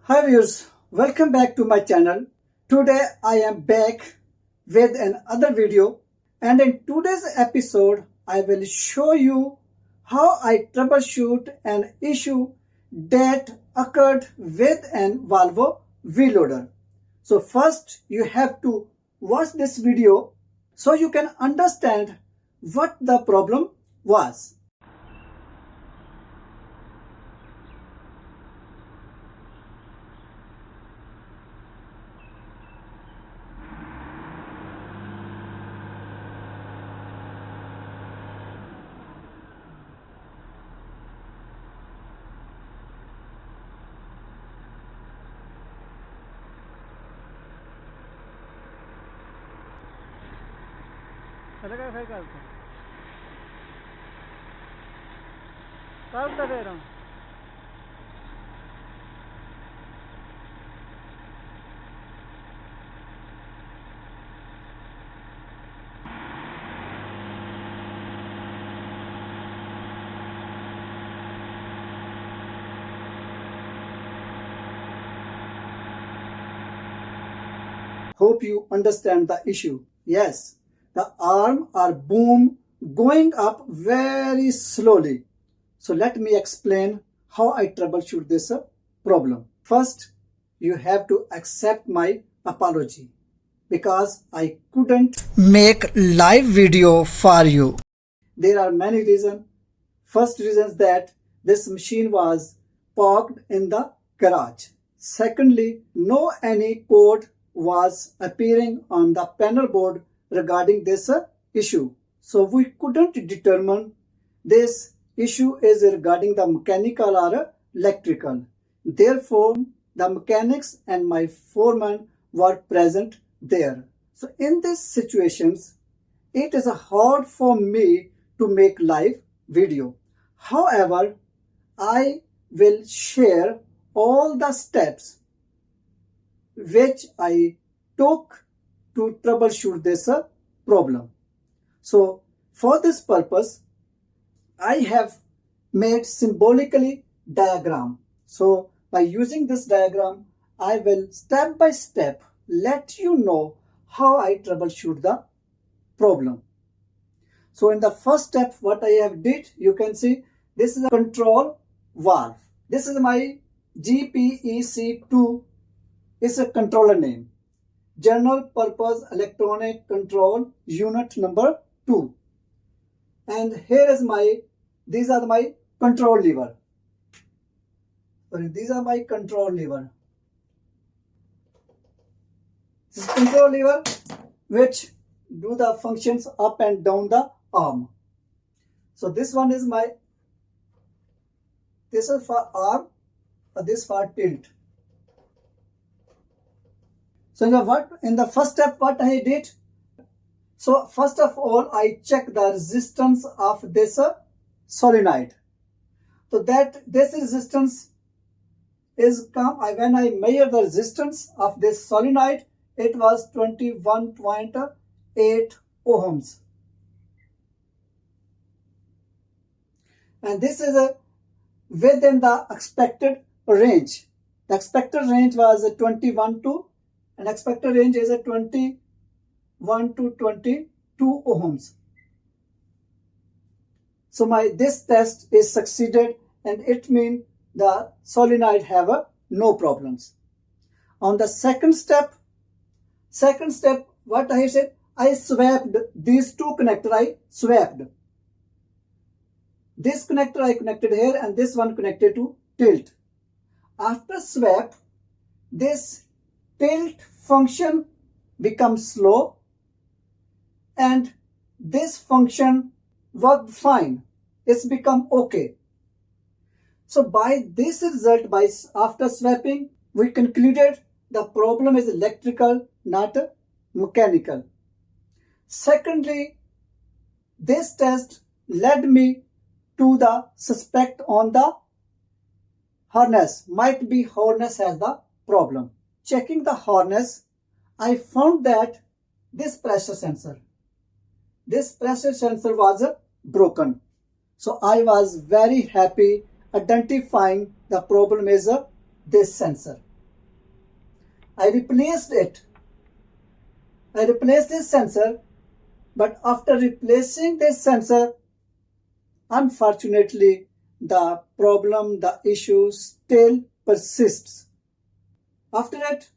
Hi viewers, welcome back to my channel. Today I am back with another video, and in today's episode I will show you how I troubleshoot an issue that occurred with an Volvo WLoader. So first you have to watch this video so you can understand what the problem was. Hope you understand the issue. Yes, the arm or boom going up very slowly. So let me explain how I troubleshoot this problem. First, you have to accept my apology because I couldn't make live video for you. There are many reasons. First reason is that this machine was parked in the garage. Secondly, no any code was appearing on the panel board regarding this issue. So we couldn't determine this issue is regarding the mechanical or electrical. Therefore, the mechanics and my foreman were present there. So in these situations, it is hard for me to make live video. However, I will share all the steps which I took to troubleshoot this problem. So for this purpose, I have made symbolically diagram. So by using this diagram, I will step by step let you know how I troubleshoot the problem. So in the first step, what I have did, you can see this is a control valve. This is my GPEC2 is a controller name. General Purpose Electronic Control Unit number 2. And here is these are my control lever. These are my control lever. This is control lever which do the functions up and down the arm. So this one is this is for arm, this for tilt. So in the first step, what I did? So first of all, I check the resistance of this solenoid. So that this resistance is when I measure the resistance of this solenoid, it was 21.8 ohms. And this is within the expected range. The expected range was 21 to and expected range is 21 to 22 ohms. So this test is succeeded, and it means the solenoid have no problems. On the second step, what I said, I swapped these two connectors. I swapped. This connector I connected here, and this one connected to tilt. After swap, this tilt function becomes slow and this function worked fine. It's become okay. So by this result, after swapping, we concluded the problem is electrical, not mechanical. Secondly, this test led me to the suspect on the harness. Might be harness has the problem. Checking the harness, I found that this pressure sensor was broken. So I was very happy identifying the problem is this sensor. I replaced it. I replaced this sensor, but after replacing this sensor, unfortunately, the problem, the issue still persists. After that,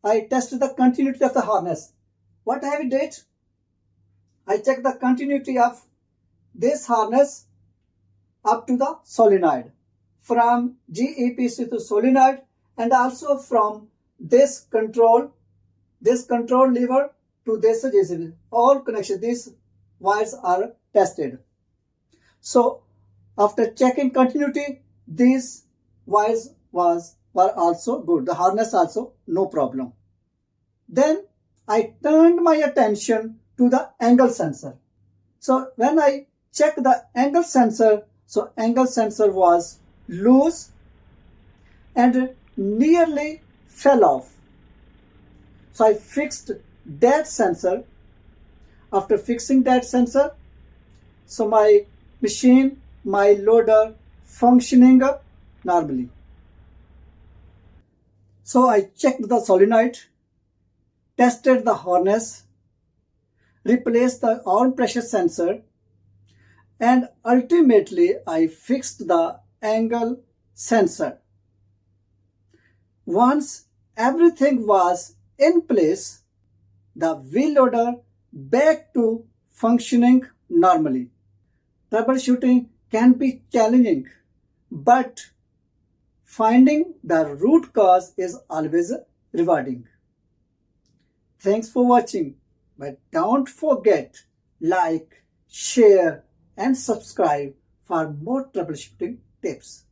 I tested the continuity of the harness. What I did? I checked the continuity of this harness up to the solenoid, from GEPC to solenoid, and also from this control lever to this JCB. All connections, these wires are tested. So after checking continuity, these wires were also good. The harness also no problem. Then I turned my attention to the angle sensor. So when I checked the angle sensor, so angle sensor was loose and nearly fell off. So I fixed that sensor. After fixing that sensor, so my machine, my loader functioning normally. So I checked the solenoid, tested the harness, replaced the arm pressure sensor, and ultimately I fixed the angle sensor. Once everything was in place, the wheel loader back to functioning normally. Troubleshooting can be challenging, but finding the root cause is always rewarding. Thanks for watching, but don't forget like, share and subscribe for more troubleshooting tips.